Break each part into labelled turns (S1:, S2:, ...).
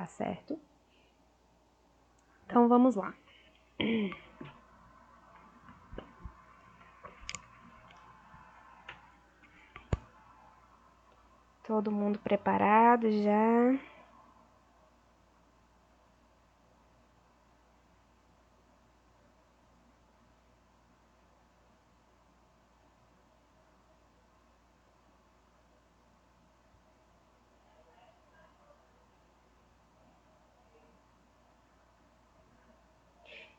S1: tá certo? Então, vamos lá. Todo mundo preparado já?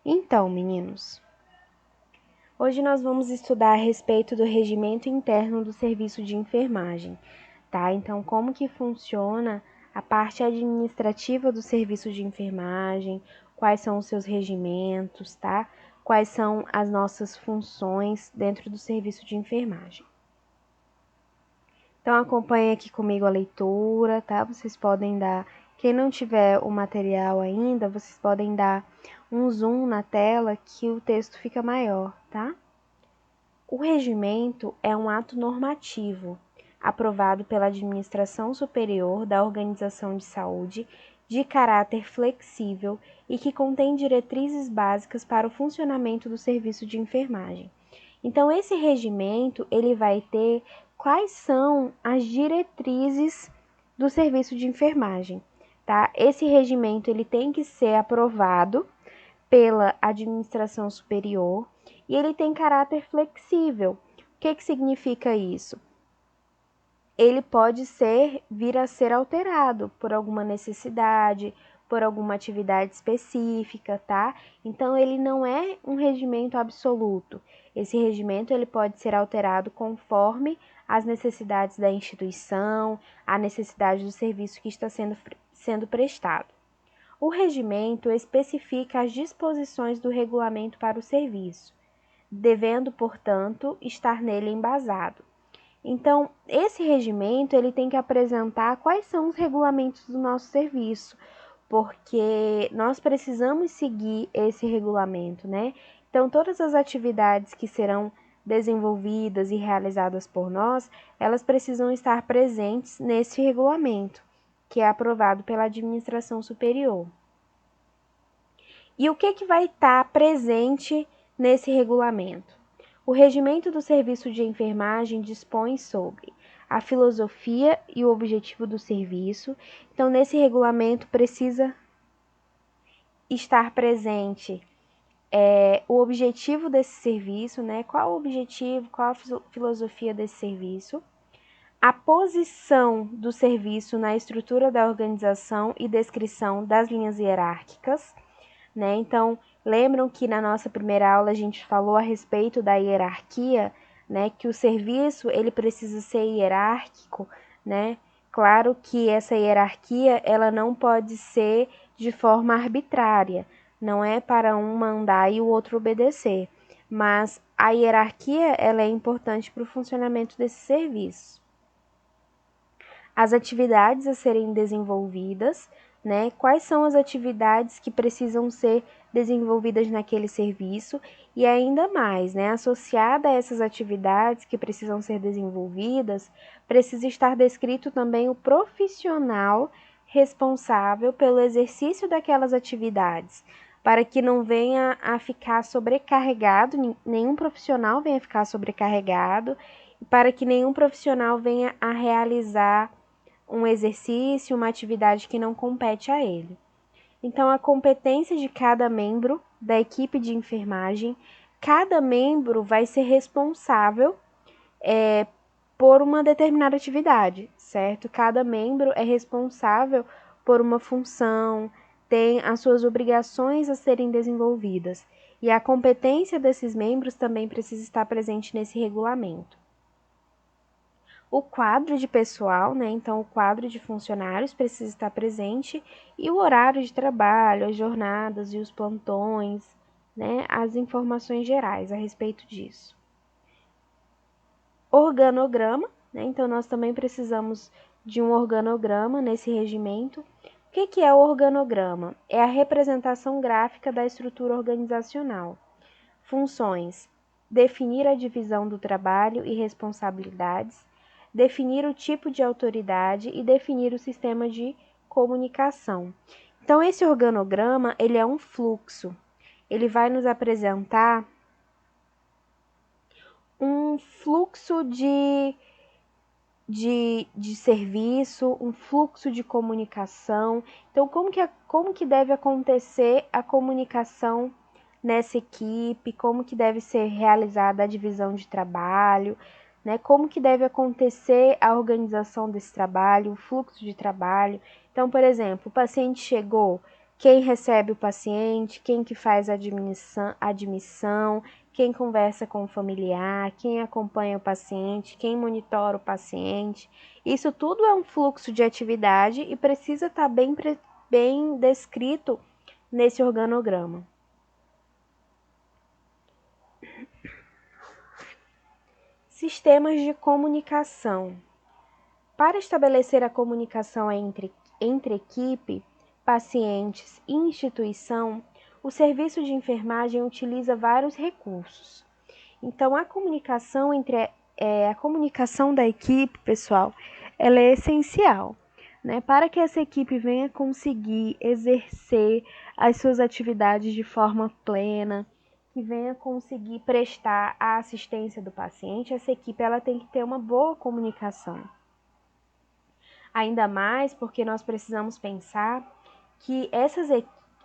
S1: Então, meninos, hoje nós vamos estudar a respeito do regimento interno do serviço de enfermagem, tá? Então, como que funciona a parte administrativa do serviço de enfermagem, quais são os seus regimentos, tá? Quais são as nossas funções dentro do serviço de enfermagem. Então, acompanhe aqui comigo a leitura, tá? Vocês podem dar, quem não tiver o material ainda, vocês podem dar um zoom na tela que o texto fica maior, tá? O regimento é um ato normativo aprovado pela administração superior da organização de saúde de caráter flexível e que contém diretrizes básicas para o funcionamento do serviço de enfermagem. Então, esse regimento, ele vai ter quais são as diretrizes do serviço de enfermagem, tá? Esse regimento, ele tem que ser aprovado pela administração superior e ele tem caráter flexível. O que significa isso? Ele pode vir a ser alterado por alguma necessidade, por alguma atividade específica, tá? Então, ele não é um regimento absoluto. Esse regimento ele pode ser alterado conforme as necessidades da instituição, a necessidade do serviço que está sendo prestado. O regimento especifica as disposições do regulamento para o serviço, devendo, portanto, estar nele embasado. Então, esse regimento ele tem que apresentar quais são os regulamentos do nosso serviço, porque nós precisamos seguir esse regulamento, né? Então, todas as atividades que serão desenvolvidas e realizadas por nós, elas precisam estar presentes nesse regulamento, que é aprovado pela administração superior. E o que vai estar presente nesse regulamento? O regimento do serviço de enfermagem dispõe sobre a filosofia e o objetivo do serviço. Então, nesse regulamento precisa estar presente o objetivo desse serviço, né? Qual o objetivo, qual a filosofia desse serviço, a posição do serviço na estrutura da organização e descrição das linhas hierárquicas, né? Então, lembram que na nossa primeira aula a gente falou a respeito da hierarquia, né? Que o serviço ele precisa ser hierárquico, né? Claro que essa hierarquia ela não pode ser de forma arbitrária, não é para um mandar e o outro obedecer, mas a hierarquia ela é importante para o funcionamento desse serviço. As atividades a serem desenvolvidas, né? Quais são as atividades que precisam ser desenvolvidas naquele serviço e ainda mais, né? Associada a essas atividades que precisam ser desenvolvidas, precisa estar descrito também o profissional responsável pelo exercício daquelas atividades, para que não venha a ficar sobrecarregado, nenhum profissional venha a ficar sobrecarregado, e para que nenhum profissional venha a realizar um exercício, uma atividade que não compete a ele. Então, a competência de cada membro da equipe de enfermagem, cada membro vai ser responsável por uma determinada atividade, certo? Cada membro é responsável por uma função, tem as suas obrigações a serem desenvolvidas. E a competência desses membros também precisa estar presente nesse regulamento. O quadro de pessoal, né? Então, o quadro de funcionários precisa estar presente e o horário de trabalho, as jornadas e os plantões, né? As informações gerais a respeito disso. Organograma, né? Então, nós também precisamos de um organograma nesse regimento. O que é o organograma? É a representação gráfica da estrutura organizacional. Funções: definir a divisão do trabalho e responsabilidades, definir o tipo de autoridade e definir o sistema de comunicação. Então, esse organograma, ele é um fluxo. Ele vai nos apresentar um fluxo de serviço, um fluxo de comunicação. Então, como que deve acontecer a comunicação nessa equipe, como que deve ser realizada a divisão de trabalho, né? Como que deve acontecer a organização desse trabalho, o fluxo de trabalho. Então, por exemplo, o paciente chegou, quem recebe o paciente, quem que faz a admissão, quem conversa com o familiar, quem acompanha o paciente, quem monitora o paciente. Isso tudo é um fluxo de atividade e precisa estar bem descrito nesse organograma. Sistemas de comunicação. Para estabelecer a comunicação entre equipe, pacientes e instituição, o serviço de enfermagem utiliza vários recursos. Então, a comunicação a comunicação da equipe, pessoal, ela é essencial, né? Para que essa equipe venha conseguir exercer as suas atividades de forma plena, que venha conseguir prestar a assistência do paciente, essa equipe ela tem que ter uma boa comunicação. Ainda mais porque nós precisamos pensar que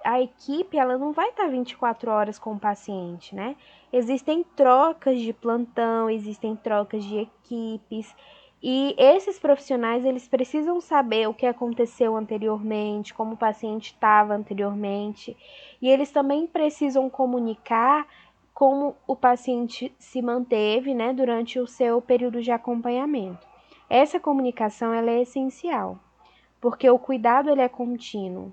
S1: a equipe ela não vai estar 24 horas com o paciente, né? Existem trocas de plantão, existem trocas de equipes, e esses profissionais eles precisam saber o que aconteceu anteriormente, como o paciente estava anteriormente, e eles também precisam comunicar como o paciente se manteve, né, durante o seu período de acompanhamento. Essa comunicação ela é essencial, porque o cuidado ele é contínuo.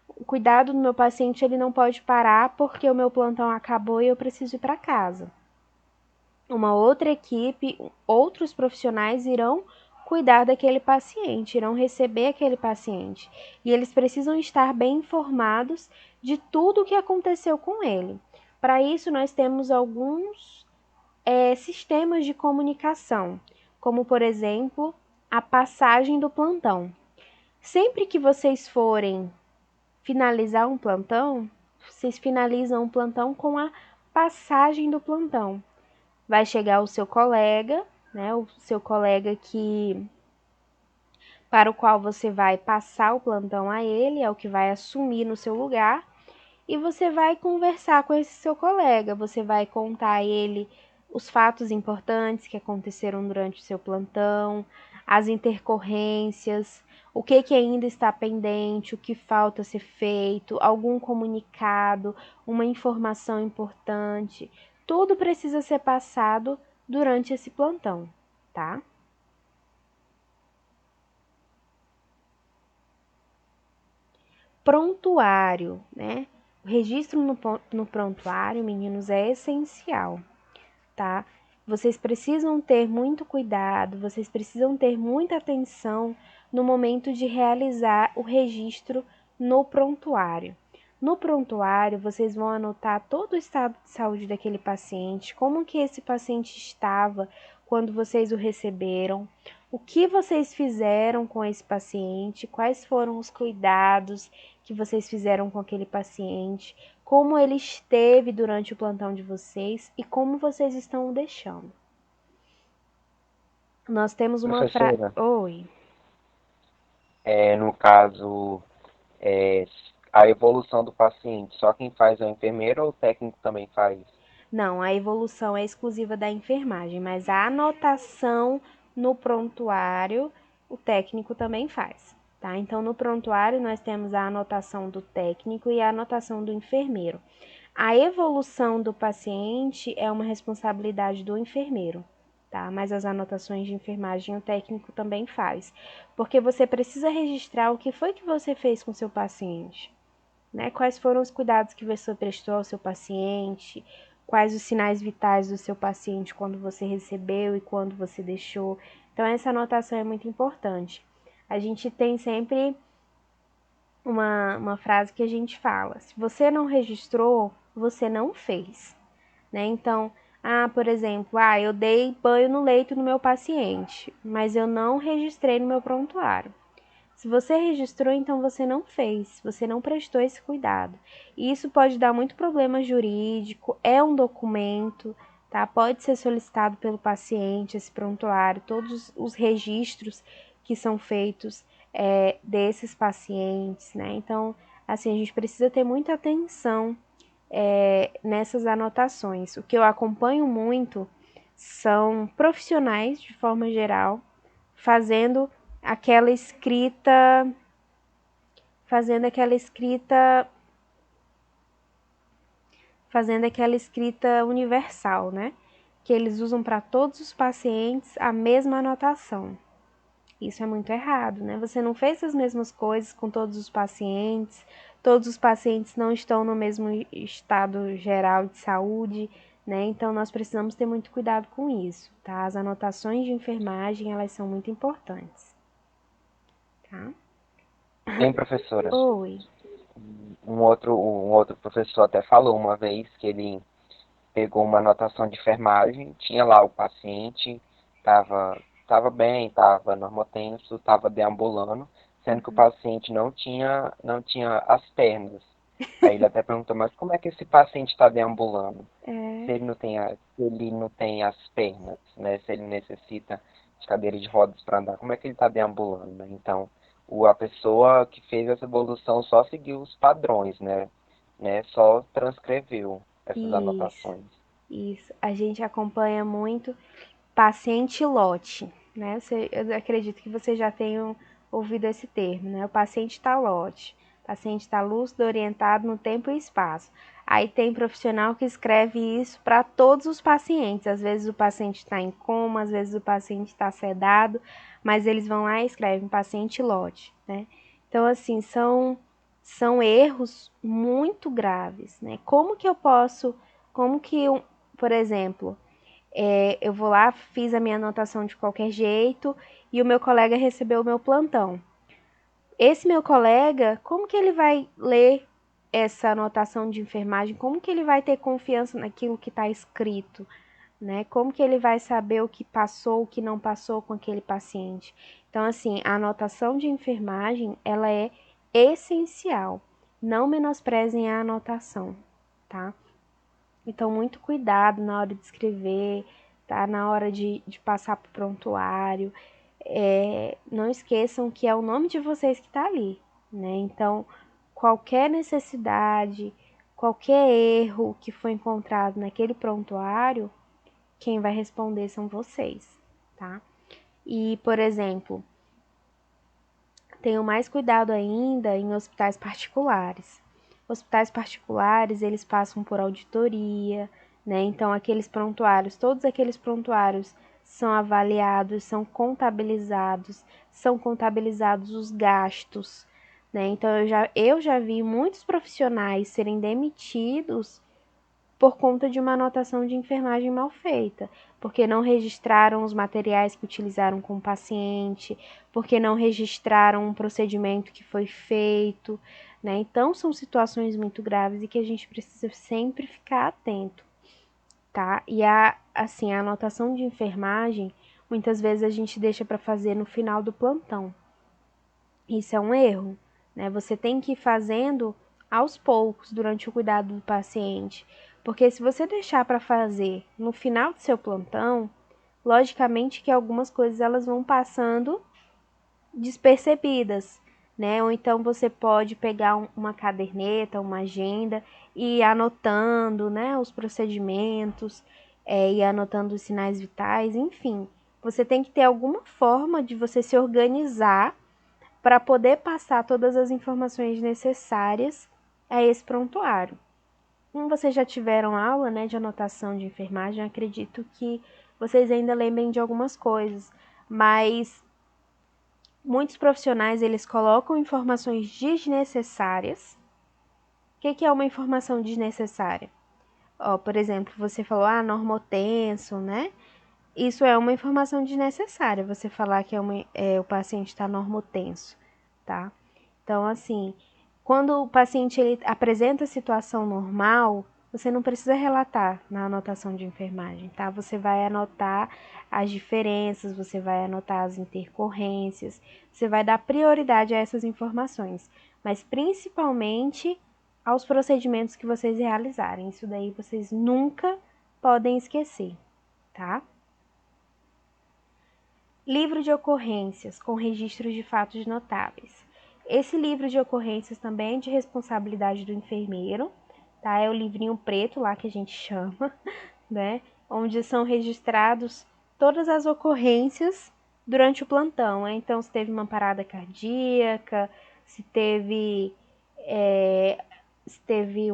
S1: O cuidado do meu paciente ele não pode parar porque o meu plantão acabou e eu preciso ir para casa. Uma outra equipe, outros profissionais irão cuidar daquele paciente, irão receber aquele paciente. E eles precisam estar bem informados de tudo o que aconteceu com ele. Para isso, nós temos alguns sistemas de comunicação, como, por exemplo, a passagem do plantão. Sempre que vocês forem finalizar um plantão, vocês finalizam o plantão com a passagem do plantão. Vai chegar o seu colega, né, o seu colega para o qual você vai passar o plantão a ele, é o que vai assumir no seu lugar, e você vai conversar com esse seu colega, você vai contar a ele os fatos importantes que aconteceram durante o seu plantão, as intercorrências, o que ainda está pendente, o que falta ser feito, algum comunicado, uma informação importante. Tudo precisa ser passado durante esse plantão, tá? Prontuário, né? O registro no prontuário, meninos, é essencial, tá? Vocês precisam ter muito cuidado, vocês precisam ter muita atenção no momento de realizar o registro no prontuário. No prontuário, vocês vão anotar todo o estado de saúde daquele paciente, como que esse paciente estava quando vocês o receberam, o que vocês fizeram com esse paciente, quais foram os cuidados que vocês fizeram com aquele paciente, como ele esteve durante o plantão de vocês e como vocês estão o deixando. Nós temos uma frase. Oi.
S2: No caso, a evolução do paciente, só quem faz é o enfermeiro ou o técnico também faz?
S1: Não, a evolução é exclusiva da enfermagem, mas a anotação no prontuário o técnico também faz, tá? Então, no prontuário nós temos a anotação do técnico e a anotação do enfermeiro. A evolução do paciente é uma responsabilidade do enfermeiro, tá? Mas as anotações de enfermagem o técnico também faz, porque você precisa registrar o que foi que você fez com o seu paciente, né? Quais foram os cuidados que você prestou ao seu paciente, quais os sinais vitais do seu paciente quando você recebeu e quando você deixou. Então, essa anotação é muito importante. A gente tem sempre uma frase que a gente fala: se você não registrou, você não fez, né? Então, por exemplo, eu dei banho no leito no meu paciente, mas eu não registrei no meu prontuário. Se você registrou, então você não fez, você não prestou esse cuidado. E isso pode dar muito problema jurídico, é um documento, tá? Pode ser solicitado pelo paciente esse prontuário, todos os registros que são feitos desses pacientes, né? Então, assim, a gente precisa ter muita atenção nessas anotações. O que eu acompanho muito são profissionais, de forma geral, fazendo aquela escrita, fazendo aquela escrita, fazendo aquela escrita universal, né? Que eles usam para todos os pacientes a mesma anotação. Isso é muito errado, né? Você não fez as mesmas coisas com todos os pacientes não estão no mesmo estado geral de saúde, né? Então nós precisamos ter muito cuidado com isso, tá? As anotações de enfermagem, elas são muito importantes, tá?
S2: Bem, professora,
S1: Oi.
S2: um outro professor até falou uma vez que ele pegou uma anotação de enfermagem, tinha lá o paciente, estava bem, estava normotenso, estava deambulando, sendo que o paciente não tinha as pernas. Aí ele até perguntou, mas como é que esse paciente está deambulando?
S1: É,
S2: Se ele não tem as pernas, né? Se ele necessita de cadeira de rodas para andar, como é que ele está deambulando, né? Então, a pessoa que fez essa evolução só seguiu os padrões, né? Só transcreveu essas
S1: isso,
S2: anotações.
S1: isso. A gente acompanha muito paciente lote, né? Eu acredito que você já tenha ouvido esse termo, né? O paciente está lote. O paciente está lúcido, orientado no tempo e espaço. Aí tem profissional que escreve isso para todos os pacientes. Às vezes o paciente está em coma, às vezes o paciente está sedado, mas eles vão lá e escrevem paciente lote, né? Então, assim, são erros muito graves, né? Como que, por exemplo, eu vou lá, fiz a minha anotação de qualquer jeito e o meu colega recebeu o meu plantão. Esse meu colega, como que ele vai ler essa anotação de enfermagem? Como que ele vai ter confiança naquilo que está escrito? Né? Como que ele vai saber o que passou, o que não passou com aquele paciente? Então, assim, a anotação de enfermagem, ela é essencial. Não menosprezem a anotação, tá? Então, muito cuidado na hora de escrever, tá? Na hora de passar para o prontuário. Não esqueçam que é o nome de vocês que está ali, né? Então, qualquer necessidade, qualquer erro que foi encontrado naquele prontuário, quem vai responder são vocês, tá? E, por exemplo, tenham mais cuidado ainda em hospitais particulares. Hospitais particulares, eles passam por auditoria, né? Então, todos aqueles prontuários são avaliados, são contabilizados os gastos, né? Então, eu já vi muitos profissionais serem demitidos por conta de uma anotação de enfermagem mal feita, porque não registraram os materiais que utilizaram com o paciente, porque não registraram um procedimento que foi feito, né? Então são situações muito graves e que a gente precisa sempre ficar atento, tá? E assim, a anotação de enfermagem, muitas vezes a gente deixa para fazer no final do plantão. Isso é um erro, né? Você tem que ir fazendo aos poucos durante o cuidado do paciente, porque se você deixar para fazer no final do seu plantão, logicamente que algumas coisas elas vão passando despercebidas, né? Ou então você pode pegar uma caderneta, uma agenda e ir anotando, né, os procedimentos, e anotando os sinais vitais, enfim. Você tem que ter alguma forma de você se organizar para poder passar todas as informações necessárias a esse prontuário. Como vocês já tiveram aula, né, de anotação de enfermagem, acredito que vocês ainda lembrem de algumas coisas, mas muitos profissionais eles colocam informações desnecessárias. O que é uma informação desnecessária? Por exemplo, você falou, normotenso, né? Isso é uma informação desnecessária, você falar que o paciente está normotenso, tá? Então, assim, quando o paciente ele apresenta situação normal, você não precisa relatar na anotação de enfermagem, tá? Você vai anotar as diferenças, você vai anotar as intercorrências, você vai dar prioridade a essas informações, mas principalmente aos procedimentos que vocês realizarem. Isso daí vocês nunca podem esquecer, tá? Livro de ocorrências com registros de fatos notáveis. Esse livro de ocorrências também é de responsabilidade do enfermeiro, tá? É o livrinho preto lá que a gente chama, né? Onde são registrados todas as ocorrências durante o plantão, né? Então, se teve uma parada cardíaca, se teve, se teve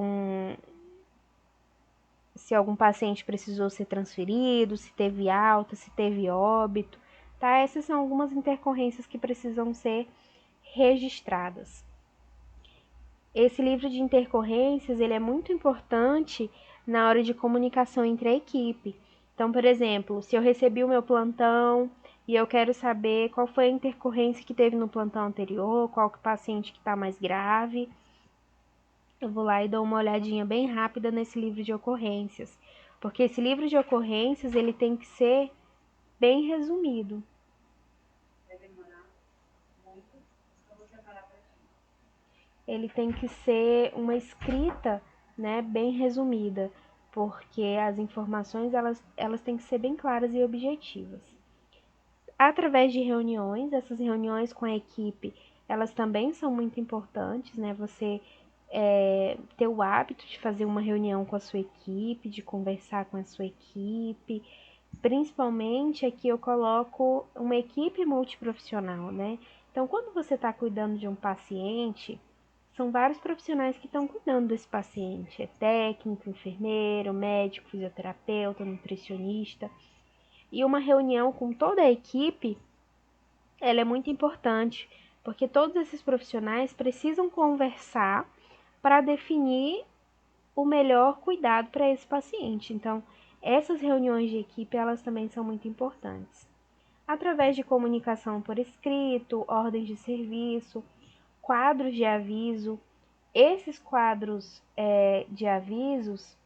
S1: se algum paciente precisou ser transferido, se teve alta, se teve óbito, tá? Essas são algumas intercorrências que precisam ser registradas. Esse livro de intercorrências, ele é muito importante na hora de comunicação entre a equipe. Então, por exemplo, se eu recebi o meu plantão e eu quero saber qual foi a intercorrência que teve no plantão anterior, qual que é o paciente que está mais grave, eu vou lá e dou uma olhadinha bem rápida nesse livro de ocorrências, porque esse livro de ocorrências ele tem que ser bem resumido. Ele tem que ser uma escrita, né, bem resumida, porque as informações elas têm que ser bem claras e objetivas. Através de reuniões, essas reuniões com a equipe, elas também são muito importantes, né? Você ter o hábito de fazer uma reunião com a sua equipe, de conversar com a sua equipe. Principalmente aqui eu coloco uma equipe multiprofissional, né? Então, quando você está cuidando de um paciente, são vários profissionais que estão cuidando desse paciente. É técnico, enfermeiro, médico, fisioterapeuta, nutricionista. E uma reunião com toda a equipe, ela é muito importante, porque todos esses profissionais precisam conversar para definir o melhor cuidado para esse paciente. Então, essas reuniões de equipe, elas também são muito importantes. Através de comunicação por escrito, ordens de serviço, quadros de aviso. Esses quadros de avisos,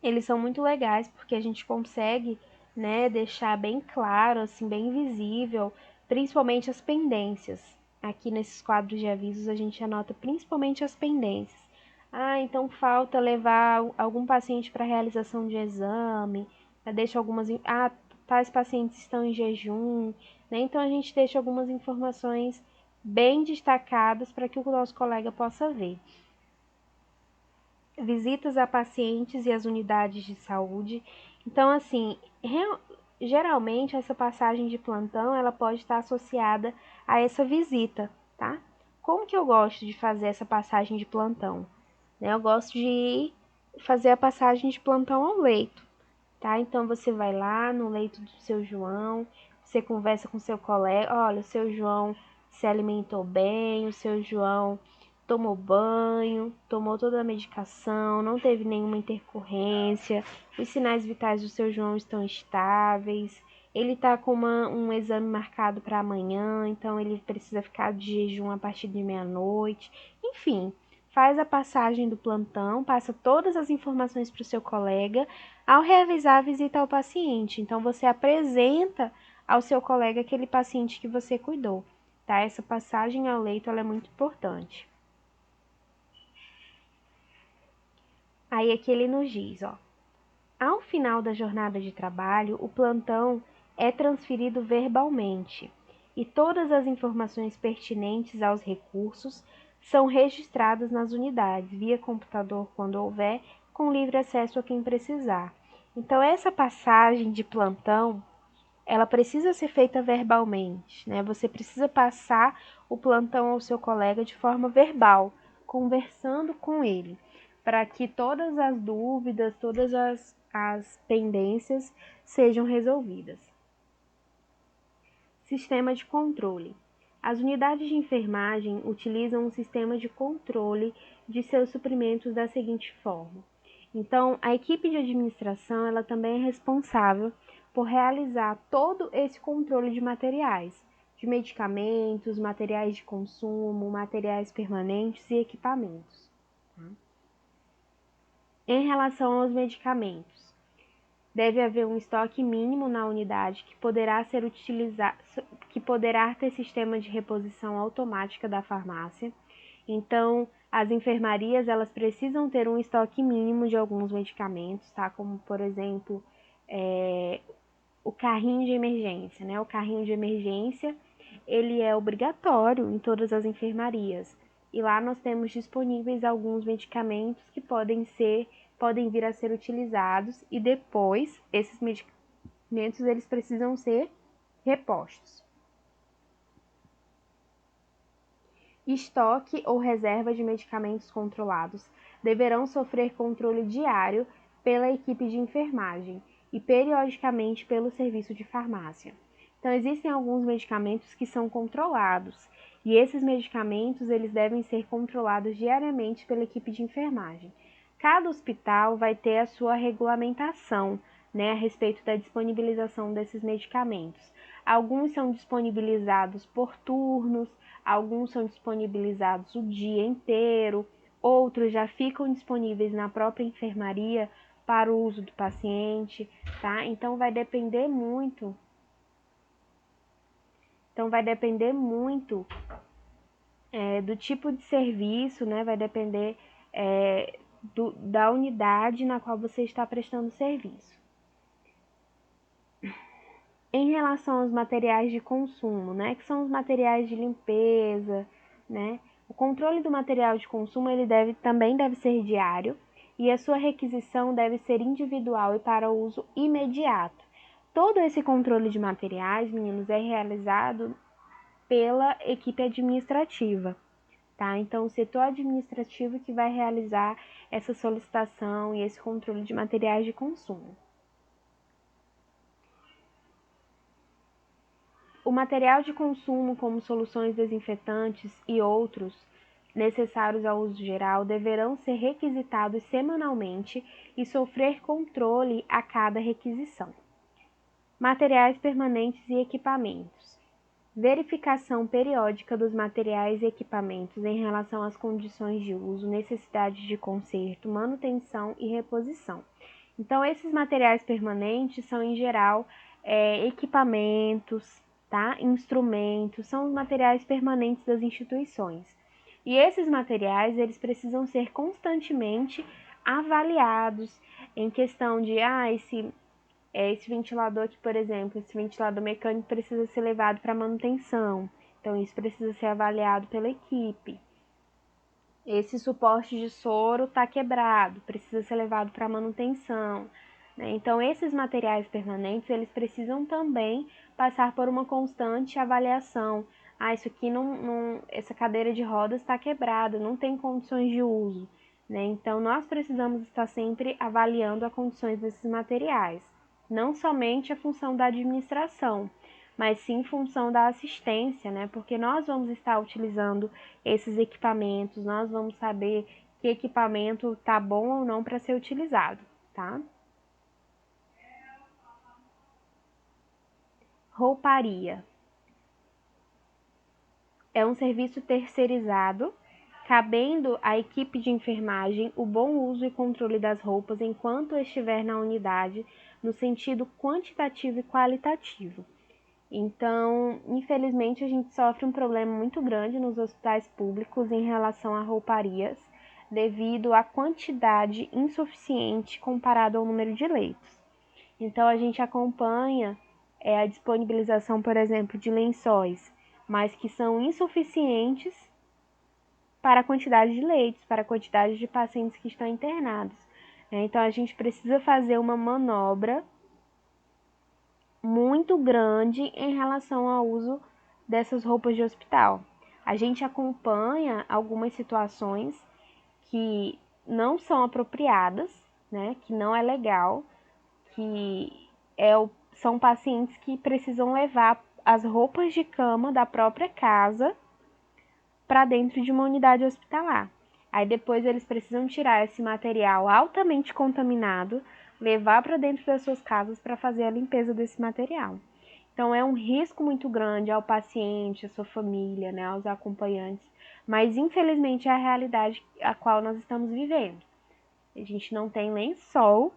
S1: eles são muito legais porque a gente consegue, né, deixar bem claro, assim, bem visível, principalmente as pendências. Aqui nesses quadros de avisos a gente anota principalmente as pendências. Ah, então falta levar algum paciente para realização de exame, deixa algumas. Ah, tais pacientes estão em jejum, né? Então a gente deixa algumas informações bem destacadas para que o nosso colega possa ver. Visitas a pacientes e as unidades de saúde. Então, assim, geralmente essa passagem de plantão ela pode estar associada a essa visita, tá? Como que eu gosto de fazer essa passagem de plantão? Eu gosto de fazer a passagem de plantão ao leito, tá? Então você vai lá no leito do seu João, você conversa com seu colega, olha, o seu João se alimentou bem, o seu João tomou banho, tomou toda a medicação, não teve nenhuma intercorrência, os sinais vitais do seu João estão estáveis, ele tá com um exame marcado para amanhã, então ele precisa ficar de jejum a partir de meia-noite, enfim. Faz a passagem do plantão, passa todas as informações para o seu colega ao realizar a visita ao paciente. Então, você apresenta ao seu colega aquele paciente que você cuidou, tá? Essa passagem ao leito ela é muito importante. Aí aqui ele nos diz, ó, ao final da jornada de trabalho, o plantão é transferido verbalmente e todas as informações pertinentes aos recursos são registradas nas unidades, via computador quando houver, com livre acesso a quem precisar. Então, essa passagem de plantão, ela precisa ser feita verbalmente, né? Você precisa passar o plantão ao seu colega de forma verbal, conversando com ele, para que todas as dúvidas, todas as pendências sejam resolvidas. Sistema de controle. As unidades de enfermagem utilizam um sistema de controle de seus suprimentos da seguinte forma. Então, a equipe de administração ela também é responsável por realizar todo esse controle de materiais, de medicamentos, materiais de consumo, materiais permanentes e equipamentos. Em relação aos medicamentos, deve haver um estoque mínimo na unidade que poderá ter sistema de reposição automática da farmácia. Então, as enfermarias, elas precisam ter um estoque mínimo de alguns medicamentos, tá? Como, por exemplo, o carrinho de emergência, né? O carrinho de emergência, ele é obrigatório em todas as enfermarias. E lá nós temos disponíveis alguns medicamentos que podem vir a ser utilizados e depois esses medicamentos eles precisam ser repostos. Estoque ou reserva de medicamentos controlados deverão sofrer controle diário pela equipe de enfermagem e periodicamente pelo serviço de farmácia. Então, existem alguns medicamentos que são controlados e esses medicamentos eles devem ser controlados diariamente pela equipe de enfermagem. Cada hospital vai ter a sua regulamentação, né, a respeito da disponibilização desses medicamentos. Alguns são disponibilizados por turnos, alguns são disponibilizados o dia inteiro, outros já ficam disponíveis na própria enfermaria para o uso do paciente, tá? Então vai depender muito. Do tipo de serviço, né? Vai depender da unidade na qual você está prestando serviço. Em relação aos materiais de consumo, né? Que são os materiais de limpeza, né? O controle do material de consumo ele também deve ser diário e a sua requisição deve ser individual e para uso imediato. Todo esse controle de materiais, meninos, é realizado pela equipe administrativa, tá? Então, o setor administrativo que vai realizar essa solicitação e esse controle de materiais de consumo. O material de consumo, como soluções desinfetantes e outros necessários ao uso geral, deverão ser requisitados semanalmente e sofrer controle a cada requisição. Materiais permanentes e equipamentos. Verificação periódica dos materiais e equipamentos em relação às condições de uso, necessidade de conserto, manutenção e reposição. Então, esses materiais permanentes são, em geral, equipamentos, tá? Instrumentos, são os materiais permanentes das instituições. E esses materiais, eles precisam ser constantemente avaliados em questão de, esse ventilador aqui, por exemplo, esse ventilador mecânico precisa ser levado para manutenção. Então, isso precisa ser avaliado pela equipe. Esse suporte de soro está quebrado, precisa ser levado para manutenção. Né? Então, esses materiais permanentes, eles precisam também passar por uma constante avaliação. Isso aqui essa cadeira de rodas está quebrada, não tem condições de uso. Né? Então, nós precisamos estar sempre avaliando as condições desses materiais. Não somente a função da administração, mas sim função da assistência, né? Porque nós vamos estar utilizando esses equipamentos, nós vamos saber que equipamento tá bom ou não para ser utilizado, tá? Rouparia. É um serviço terceirizado, cabendo à equipe de enfermagem o bom uso e controle das roupas enquanto estiver na unidade, no sentido quantitativo e qualitativo. Então, infelizmente, a gente sofre um problema muito grande nos hospitais públicos em relação a rouparias, devido à quantidade insuficiente comparado ao número de leitos. Então, a gente acompanha a disponibilização, por exemplo, de lençóis, mas que são insuficientes para a quantidade de leitos, para a quantidade de pacientes que estão internados. Então, a gente precisa fazer uma manobra muito grande em relação ao uso dessas roupas de hospital. A gente acompanha algumas situações que não são apropriadas, né, que não é legal, que são pacientes que precisam levar as roupas de cama da própria casa para dentro de uma unidade hospitalar. Aí depois eles precisam tirar esse material altamente contaminado, levar para dentro das suas casas para fazer a limpeza desse material. Então é um risco muito grande ao paciente, à sua família, né, aos acompanhantes, mas infelizmente é a realidade a qual nós estamos vivendo. A gente não tem lençol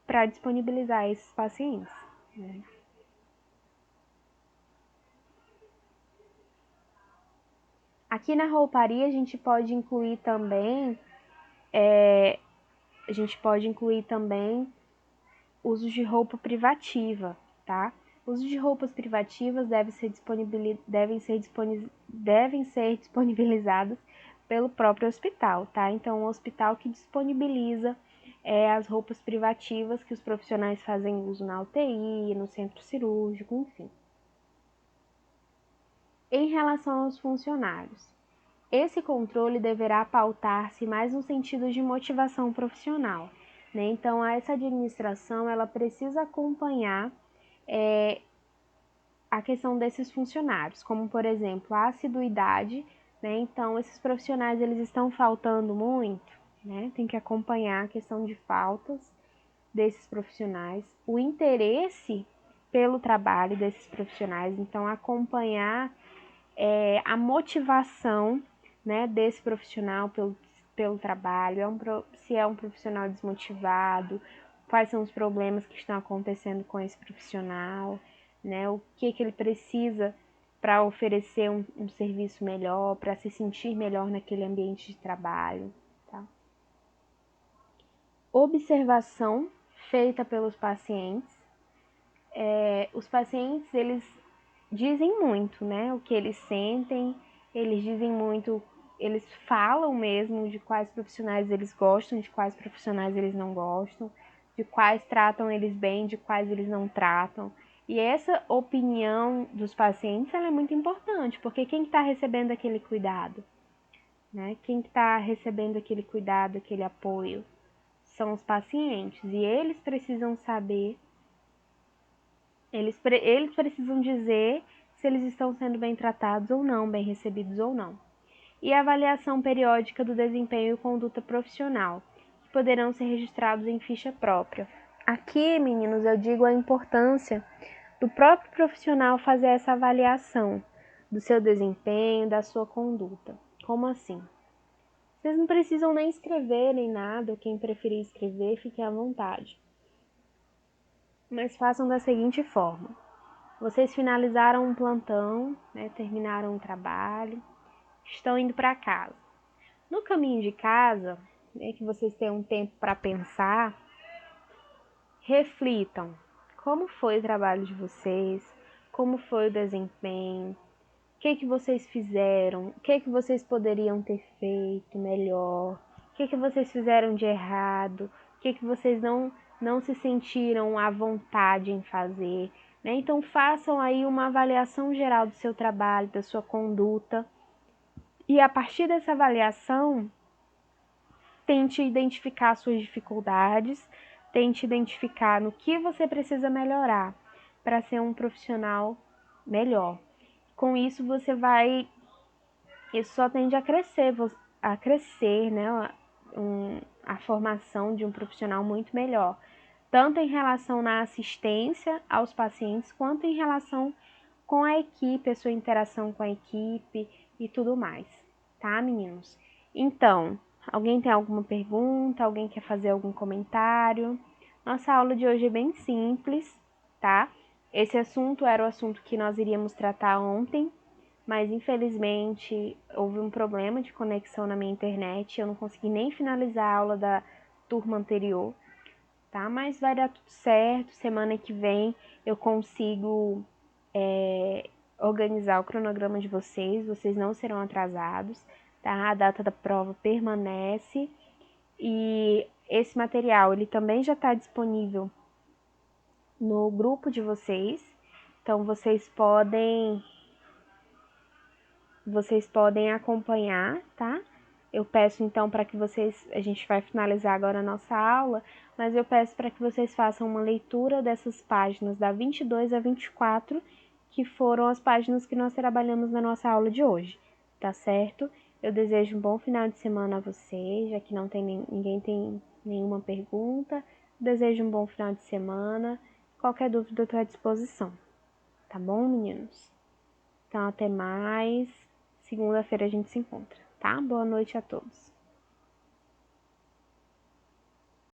S1: para disponibilizar esses pacientes, né? Aqui na rouparia a gente pode incluir também uso de roupa privativa, tá? O uso de roupas privativas devem ser disponibilizadas pelo próprio hospital, tá? Então, o hospital que disponibiliza as roupas privativas que os profissionais fazem uso na UTI, no centro cirúrgico, enfim. Em relação aos funcionários, esse controle deverá pautar-se mais no sentido de motivação profissional, né? Então, essa administração ela precisa acompanhar a questão desses funcionários, como por exemplo a assiduidade, né? Então, esses profissionais eles estão faltando muito, né? Tem que acompanhar a questão de faltas desses profissionais, o interesse pelo trabalho desses profissionais, então acompanhar a motivação, né, desse profissional pelo trabalho, se é um profissional desmotivado, quais são os problemas que estão acontecendo com esse profissional, né, o que ele precisa para oferecer um serviço melhor, para se sentir melhor naquele ambiente de trabalho. Tá? Observação feita pelos pacientes. Os pacientes, eles dizem muito, né? O que eles sentem, eles dizem muito, eles falam mesmo de quais profissionais eles gostam, de quais profissionais eles não gostam, de quais tratam eles bem, de quais eles não tratam. E essa opinião dos pacientes, ela é muito importante, porque quem está recebendo aquele cuidado, né? Quem está recebendo aquele cuidado, aquele apoio, são os pacientes. E eles precisam saber, eles precisam dizer se eles estão sendo bem tratados ou não, bem recebidos ou não. E a avaliação periódica do desempenho e conduta profissional, que poderão ser registrados em ficha própria. Aqui, meninos, eu digo a importância do próprio profissional fazer essa avaliação do seu desempenho, da sua conduta. Como assim? Vocês não precisam nem escrever nem nada, quem preferir escrever, fique à vontade. Mas façam da seguinte forma. Vocês finalizaram um plantão, né, terminaram o trabalho, estão indo para casa. No caminho de casa, né, que vocês tenham um tempo para pensar, reflitam como foi o trabalho de vocês, como foi o desempenho, o que vocês fizeram, o que vocês poderiam ter feito melhor, o que vocês fizeram de errado, o que vocês não se sentiram à vontade em fazer. Né? Então façam aí uma avaliação geral do seu trabalho, da sua conduta, e a partir dessa avaliação, tente identificar suas dificuldades, tente identificar no que você precisa melhorar para ser um profissional melhor. Com isso isso só tende a crescer, né? A formação de um profissional muito melhor, tanto em relação na assistência aos pacientes, quanto em relação com a equipe, a sua interação com a equipe e tudo mais, tá, meninos? Então, alguém tem alguma pergunta? Alguém quer fazer algum comentário? Nossa aula de hoje é bem simples, tá? Esse assunto era o assunto que nós iríamos tratar ontem, mas infelizmente houve um problema de conexão na minha internet, eu não consegui nem finalizar a aula da turma anterior, tá? Mas vai dar tudo certo, semana que vem eu consigo organizar o cronograma de vocês não serão atrasados, tá? A data da prova permanece e esse material ele também já está disponível no grupo de vocês, então vocês podem acompanhar, tá? Eu peço então para que a gente vai finalizar agora a nossa aula, mas eu peço para que vocês façam uma leitura dessas páginas da 22 a 24, que foram as páginas que nós trabalhamos na nossa aula de hoje, tá certo? Eu desejo um bom final de semana a vocês, já que ninguém tem nenhuma pergunta. Desejo um bom final de semana. Qualquer dúvida eu estou à disposição. Tá bom, meninos? Então, até mais. Segunda-feira a gente se encontra, tá? Boa noite a todos.